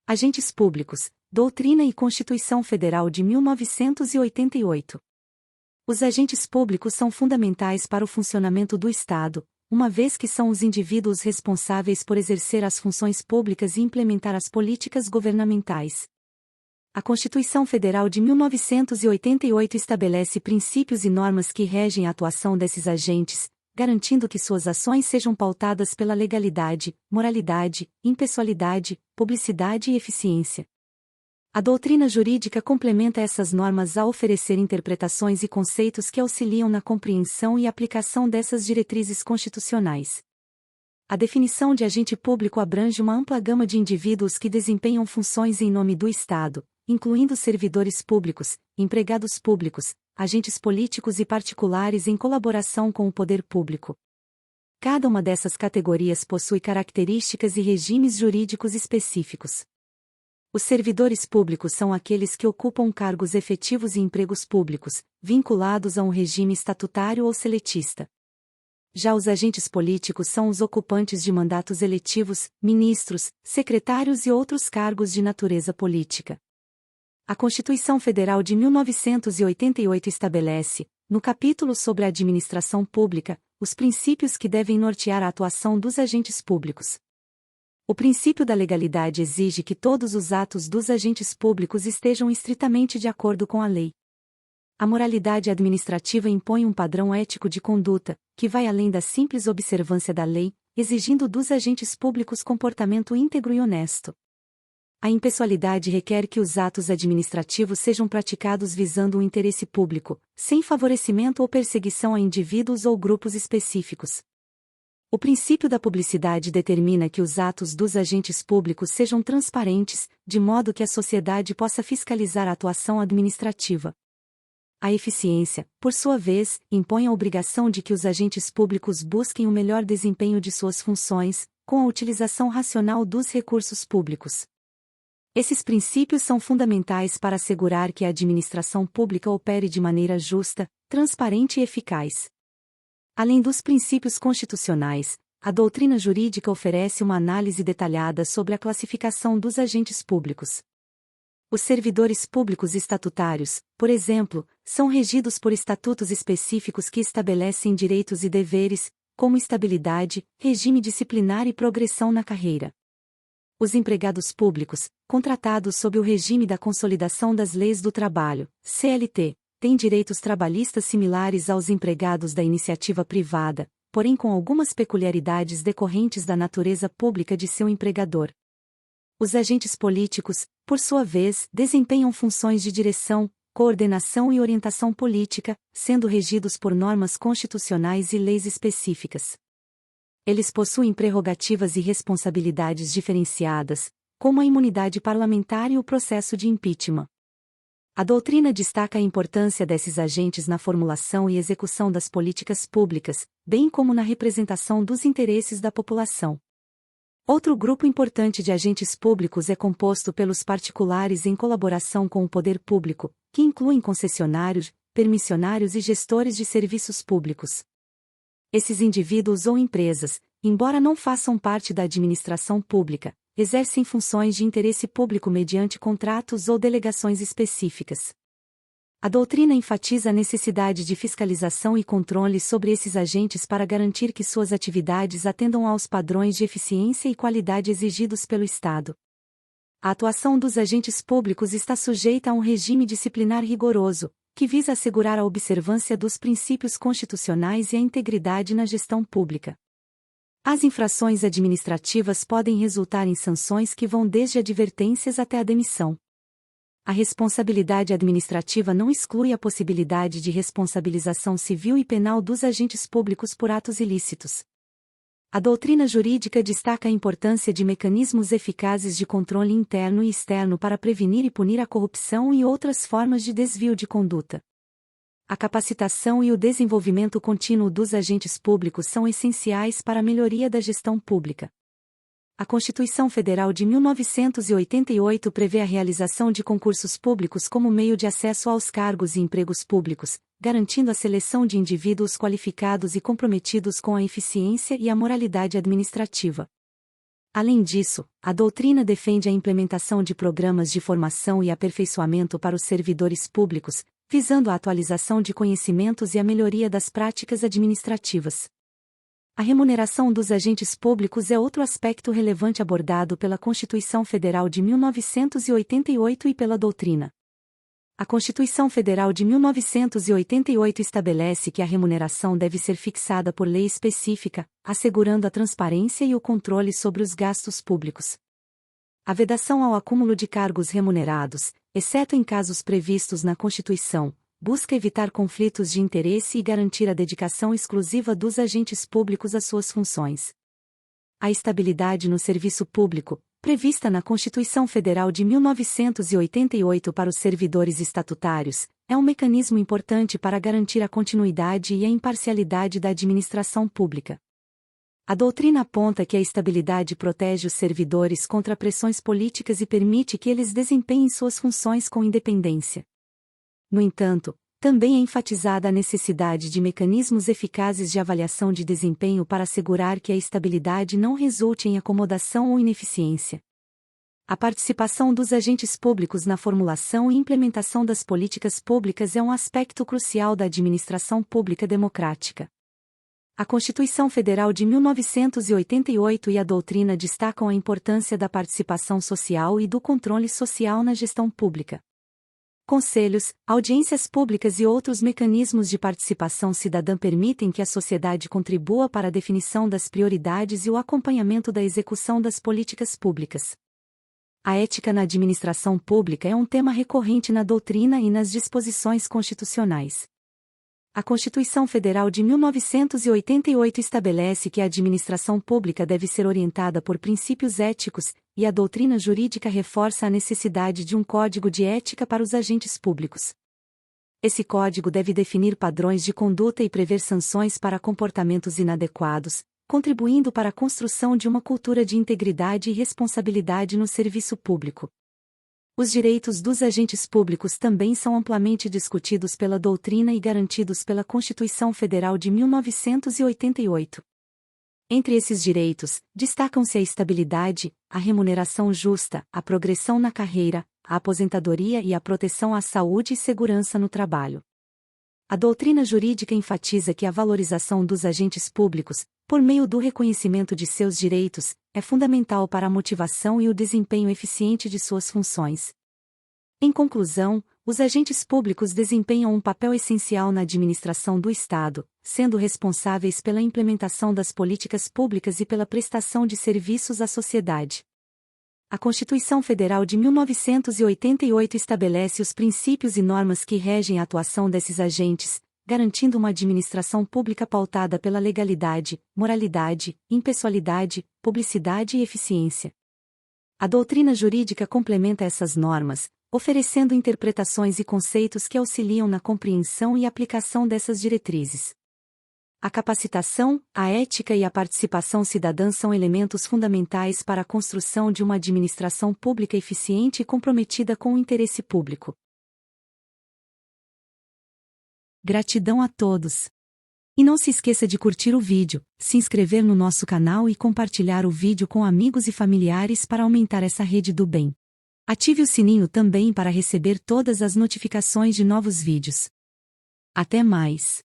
Agentes Públicos, Doutrina e Constituição Federal de 1988. Os agentes públicos são fundamentais para o funcionamento do Estado, uma vez que são os indivíduos responsáveis por exercer as funções públicas e implementar as políticas governamentais. A Constituição Federal de 1988 estabelece princípios e normas que regem a atuação desses agentes, garantindo que suas ações sejam pautadas pela legalidade, moralidade, impessoalidade, publicidade e eficiência. A doutrina jurídica complementa essas normas ao oferecer interpretações e conceitos que auxiliam na compreensão e aplicação dessas diretrizes constitucionais. A definição de agente público abrange uma ampla gama de indivíduos que desempenham funções em nome do Estado, incluindo servidores públicos, empregados públicos, agentes políticos e particulares em colaboração com o poder público. Cada uma dessas categorias possui características e regimes jurídicos específicos. Os servidores públicos são aqueles que ocupam cargos efetivos e empregos públicos, vinculados a um regime estatutário ou seletista. Já os agentes políticos são os ocupantes de mandatos eletivos, ministros, secretários e outros cargos de natureza política. A Constituição Federal de 1988 estabelece, no capítulo sobre a administração pública, os princípios que devem nortear a atuação dos agentes públicos. O princípio da legalidade exige que todos os atos dos agentes públicos estejam estritamente de acordo com a lei. A moralidade administrativa impõe um padrão ético de conduta, que vai além da simples observância da lei, exigindo dos agentes públicos comportamento íntegro e honesto. A impessoalidade requer que os atos administrativos sejam praticados visando o interesse público, sem favorecimento ou perseguição a indivíduos ou grupos específicos. O princípio da publicidade determina que os atos dos agentes públicos sejam transparentes, de modo que a sociedade possa fiscalizar a atuação administrativa. A eficiência, por sua vez, impõe a obrigação de que os agentes públicos busquem o melhor desempenho de suas funções, com a utilização racional dos recursos públicos. Esses princípios são fundamentais para assegurar que a administração pública opere de maneira justa, transparente e eficaz. Além dos princípios constitucionais, a doutrina jurídica oferece uma análise detalhada sobre a classificação dos agentes públicos. Os servidores públicos estatutários, por exemplo, são regidos por estatutos específicos que estabelecem direitos e deveres, como estabilidade, regime disciplinar e progressão na carreira. Os empregados públicos, contratados sob o regime da Consolidação das Leis do Trabalho, CLT, têm direitos trabalhistas similares aos empregados da iniciativa privada, porém com algumas peculiaridades decorrentes da natureza pública de seu empregador. Os agentes políticos, por sua vez, desempenham funções de direção, coordenação e orientação política, sendo regidos por normas constitucionais e leis específicas. Eles possuem prerrogativas e responsabilidades diferenciadas, como a imunidade parlamentar e o processo de impeachment. A doutrina destaca a importância desses agentes na formulação e execução das políticas públicas, bem como na representação dos interesses da população. Outro grupo importante de agentes públicos é composto pelos particulares em colaboração com o poder público, que incluem concessionários, permissionários e gestores de serviços públicos. Esses indivíduos ou empresas, embora não façam parte da administração pública, exercem funções de interesse público mediante contratos ou delegações específicas. A doutrina enfatiza a necessidade de fiscalização e controle sobre esses agentes para garantir que suas atividades atendam aos padrões de eficiência e qualidade exigidos pelo Estado. A atuação dos agentes públicos está sujeita a um regime disciplinar rigoroso, que visa assegurar a observância dos princípios constitucionais e a integridade na gestão pública. As infrações administrativas podem resultar em sanções que vão desde advertências até a demissão. A responsabilidade administrativa não exclui a possibilidade de responsabilização civil e penal dos agentes públicos por atos ilícitos. A doutrina jurídica destaca a importância de mecanismos eficazes de controle interno e externo para prevenir e punir a corrupção e outras formas de desvio de conduta. A capacitação e o desenvolvimento contínuo dos agentes públicos são essenciais para a melhoria da gestão pública. A Constituição Federal de 1988 prevê a realização de concursos públicos como meio de acesso aos cargos e empregos públicos, garantindo a seleção de indivíduos qualificados e comprometidos com a eficiência e a moralidade administrativa. Além disso, a doutrina defende a implementação de programas de formação e aperfeiçoamento para os servidores públicos, visando a atualização de conhecimentos e a melhoria das práticas administrativas. A remuneração dos agentes públicos é outro aspecto relevante abordado pela Constituição Federal de 1988 e pela doutrina. A Constituição Federal de 1988 estabelece que a remuneração deve ser fixada por lei específica, assegurando a transparência e o controle sobre os gastos públicos. A vedação ao acúmulo de cargos remunerados, exceto em casos previstos na Constituição, busca evitar conflitos de interesse e garantir a dedicação exclusiva dos agentes públicos às suas funções. A estabilidade no serviço público, prevista na Constituição Federal de 1988 para os servidores estatutários, é um mecanismo importante para garantir a continuidade e a imparcialidade da administração pública. A doutrina aponta que a estabilidade protege os servidores contra pressões políticas e permite que eles desempenhem suas funções com independência. No entanto, também é enfatizada a necessidade de mecanismos eficazes de avaliação de desempenho para assegurar que a estabilidade não resulte em acomodação ou ineficiência. A participação dos agentes públicos na formulação e implementação das políticas públicas é um aspecto crucial da administração pública democrática. A Constituição Federal de 1988 e a doutrina destacam a importância da participação social e do controle social na gestão pública. Conselhos, audiências públicas e outros mecanismos de participação cidadã permitem que a sociedade contribua para a definição das prioridades e o acompanhamento da execução das políticas públicas. A ética na administração pública é um tema recorrente na doutrina e nas disposições constitucionais. A Constituição Federal de 1988 estabelece que a administração pública deve ser orientada por princípios éticos, e a doutrina jurídica reforça a necessidade de um código de ética para os agentes públicos. Esse código deve definir padrões de conduta e prever sanções para comportamentos inadequados, contribuindo para a construção de uma cultura de integridade e responsabilidade no serviço público. Os direitos dos agentes públicos também são amplamente discutidos pela doutrina e garantidos pela Constituição Federal de 1988. Entre esses direitos, destacam-se a estabilidade, a remuneração justa, a progressão na carreira, a aposentadoria e a proteção à saúde e segurança no trabalho. A doutrina jurídica enfatiza que a valorização dos agentes públicos, por meio do reconhecimento de seus direitos, é fundamental para a motivação e o desempenho eficiente de suas funções. Em conclusão, os agentes públicos desempenham um papel essencial na administração do Estado, sendo responsáveis pela implementação das políticas públicas e pela prestação de serviços à sociedade. A Constituição Federal de 1988 estabelece os princípios e normas que regem a atuação desses agentes, garantindo uma administração pública pautada pela legalidade, moralidade, impessoalidade, publicidade e eficiência. A doutrina jurídica complementa essas normas, oferecendo interpretações e conceitos que auxiliam na compreensão e aplicação dessas diretrizes. A capacitação, a ética e a participação cidadã são elementos fundamentais para a construção de uma administração pública eficiente e comprometida com o interesse público. Gratidão a todos! E não se esqueça de curtir o vídeo, se inscrever no nosso canal e compartilhar o vídeo com amigos e familiares para aumentar essa rede do bem. Ative o sininho também para receber todas as notificações de novos vídeos. Até mais!